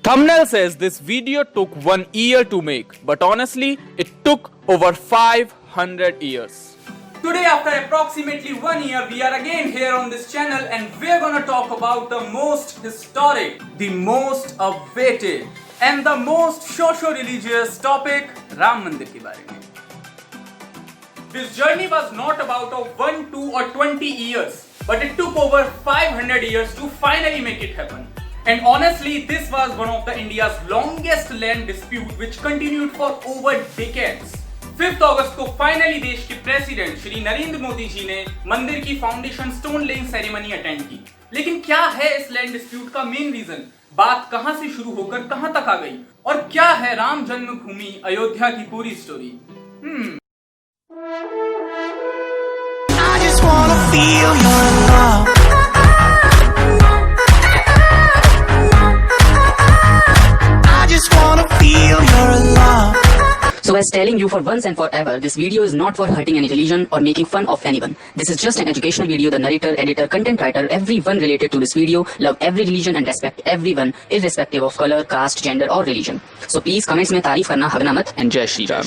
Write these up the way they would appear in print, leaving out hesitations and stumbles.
Thumbnail says this video took 1 year to make, but honestly, it took over 500 years. Today, after approximately 1 year, we are again here on this channel and we're gonna talk about the most historic, the most awaited and the most socio-religious topic, Ram Mandir ke bare mein. This journey was not about 1, 2 or 20 years, but it took over 500 years to finally make it happen. And honestly, this was one of the India's longest land dispute which continued for over decades. 5 अगस्त को finally देश के president Shri Narendra Modi ji ने मंदिर की foundation stone laying ceremony attend की। लेकिन क्या है इस लैंड डिस्प्यूट का मेन रीजन? बात कहां से शुरू होकर कहां तक आ गई? और क्या है राम जन्मभूमि अयोध्या की पूरी story? I just wanna feel your love. I just wanna feel your love. So as telling you for once and forever, this video is not for hurting any religion or making fun of anyone. This is just an educational video. The narrator, editor, content writer, everyone related to this video love every religion and respect everyone irrespective of color, caste, gender or religion. So please comments में तारीफ करना हगना मत and जय Shri Ram.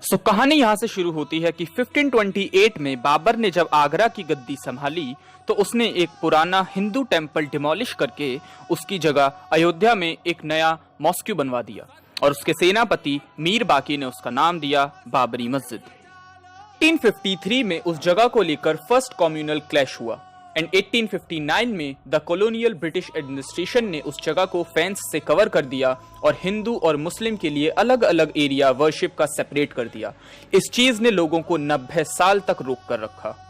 So कहानी यहाँ से शुरू होती है कि 1528 में बाबर ने जब आगरा की गद्दी संभाली तो उसने एक पुराना हिंदू टेम्पल डिमोलिश करके उसकी जगह अयोध्या में एक नया मॉस्क्यू बनवा दिया और उसके सेनापति मीर बाकी ने उसका नाम दिया बाबरी मस्जिद। 1853 में उस जगह को लेकर फर्स्ट कम्युनल क्लैश हुआ एंड 1859 में द कॉलोनियल ब्रिटिश एडमिनिस्ट्रेशन ने उस जगह को फेंस से कवर कर दिया और हिंदू और मुस्लिम के लिए अलग अलग एरिया वर्शिप का सेपरेट कर दिया। इस चीज ने लोगों को 90 साल तक रोक कर रखा।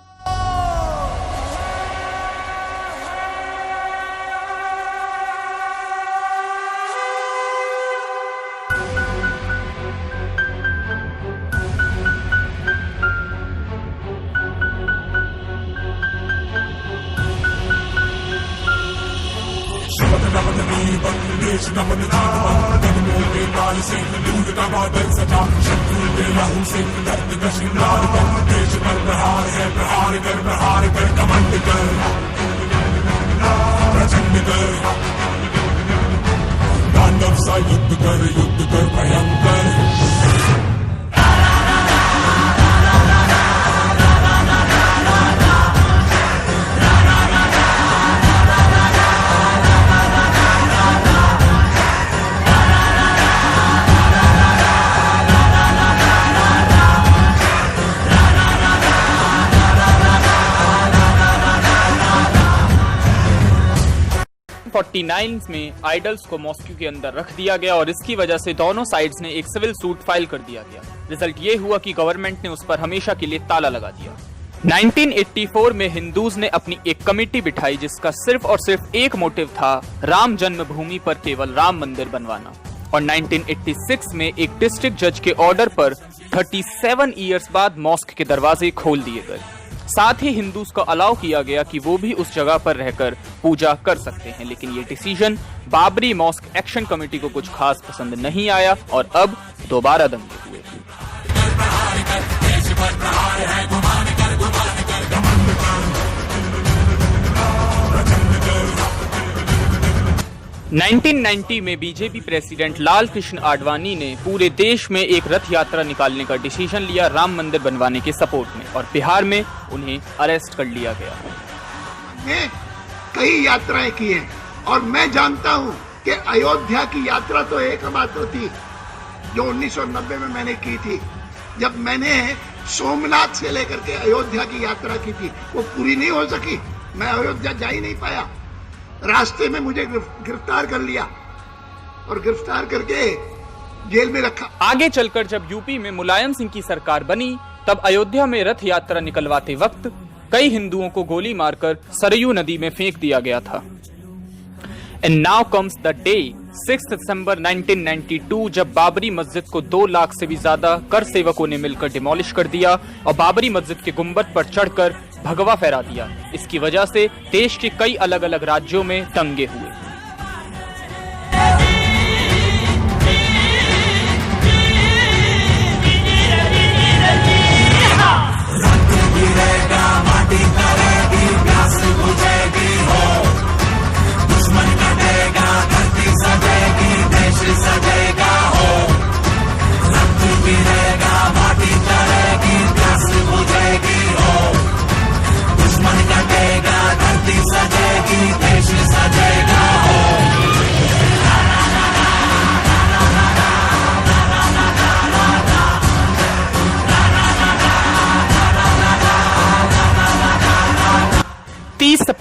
युद्ध कर भयंकर। में आइडल्स को मॉस्क्यू के अंदर रख दिया गया और इसकी वजह से दोनों साइड्स ने एक सिविल सूट फाइल कर दिया गया। रिजल्ट ये हुआ कि गवर्नमेंट ने उस पर हमेशा के लिए ताला लगा दिया। 1984 में हिंदूज ने अपनी एक कमेटी बिठाई जिसका सिर्फ और सिर्फ एक मोटिव था राम जन्मभूमि पर केवल राम मंदिर बनवाना। और 1986 में एक डिस्ट्रिक्ट जज के ऑर्डर पर 37 ईयर्स बाद मॉस्क के दरवाजे खोल दिए गए। साथ ही हिंदूज को अलाउ किया गया कि वो भी उस जगह पर रहकर पूजा कर सकते हैं, लेकिन ये decision Babri mosque action committee को कुछ खास पसंद नहीं आया और अब दोबारा दंगे हुए। 1990 में बीजेपी प्रेसिडेंट लाल कृष्ण आडवाणी ने पूरे देश में एक रथ यात्रा निकालने का डिसीजन लिया राम मंदिर बनवाने के सपोर्ट में और बिहार में उन्हें अरेस्ट कर लिया गया। मैं कई यात्राएं की हैं और मैं जानता हूं कि अयोध्या की यात्रा तो एकमात्र थी जो 1990 में मैंने की थी। जब मैंने सोमनाथ से लेकर के अयोध्या की यात्रा की थी वो पूरी नहीं हो सकी, मैं अयोध्या जा ही नहीं पाया। रास्ते में मुझे गिरफ्तार कर लिया और गिरफ्तार करके जेल में रखा। आगे चलकर जब यूपी में मुलायम सिंह की सरकार बनी तब अयोध्या में रथ यात्रा निकलवाते वक्त कई हिंदुओं को गोली मारकर सरयू नदी में फेंक दिया गया था। And now comes the day 6 दिसंबर 1992 जब बाबरी मस्जिद को 2 लाख से भी ज्यादा कर सेवकों ने मिलकर डिमोलिश कर दिया और बाबरी मस्जिद के गुंबद पर चढ़कर भगवा फहरा दिया। इसकी वजह से देश के कई अलग अलग राज्यों में दंगे हुए।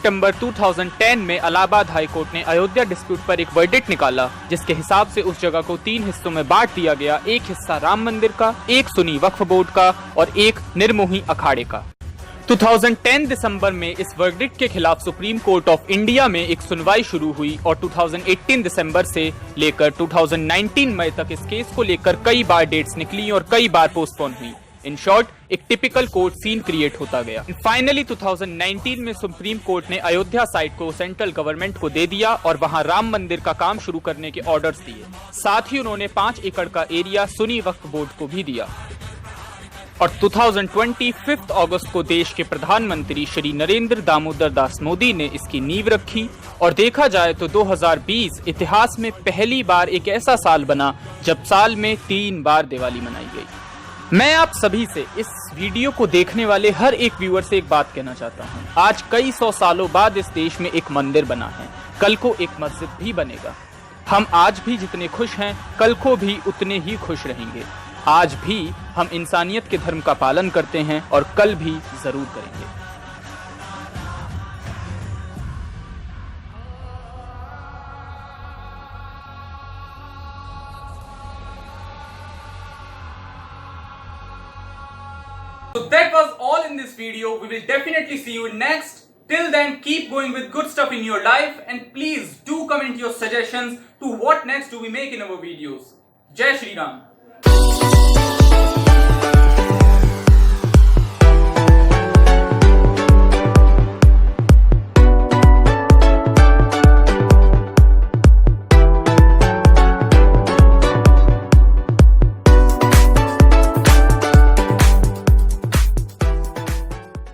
सितंबर 2010 में इलाहाबाद हाई कोर्ट ने अयोध्या डिस्प्यूट पर एक वर्डिक्ट निकाला, जिसके हिसाब से उस जगह को 3 हिस्सों में बांट दिया गया। एक हिस्सा राम मंदिर का, एक सुन्नी वक्फ बोर्ड का और एक निर्मोही अखाड़े का। 2010 दिसंबर में इस वर्डिक्ट के खिलाफ सुप्रीम कोर्ट ऑफ इंडिया में एक सुनवाई शुरू हुई और 2018 दिसंबर से लेकर 2019 मई तक इस केस को लेकर कई बार डेट्स निकली और कई बार पोस्टपोन हुई। इन शॉर्ट, एक टिपिकल कोर्ट सीन क्रिएट होता गया। फाइनली 2019 में सुप्रीम कोर्ट ने अयोध्या साइट को सेंट्रल गवर्नमेंट को दे दिया और वहां राम मंदिर का काम शुरू करने के ऑर्डर्स दिए। साथ ही उन्होंने 5 एकड़ का एरिया सुन्नी वक्फ बोर्ड को भी दिया। और 2020 5 अगस्त को देश के प्रधानमंत्री श्री नरेंद्र दामोदर दास मोदी ने इसकी नींव रखी। और देखा जाए तो 2020 इतिहास में पहली बार एक ऐसा साल बना जब साल में 3 बार दिवाली मनाई गई। मैं आप सभी से, इस वीडियो को देखने वाले हर एक व्यूअर से एक बात कहना चाहता हूँ। आज कई 100 सालों बाद इस देश में एक मंदिर बना है, कल को एक मस्जिद भी बनेगा। हम आज भी जितने खुश हैं, कल को भी उतने ही खुश रहेंगे। आज भी हम इंसानियत के धर्म का पालन करते हैं और कल भी जरूर करेंगे। So that was all in this video. We will definitely see you next. Till then, keep going with good stuff in your life and please do comment your suggestions to what next do we make in our videos. Jai Shri Ram.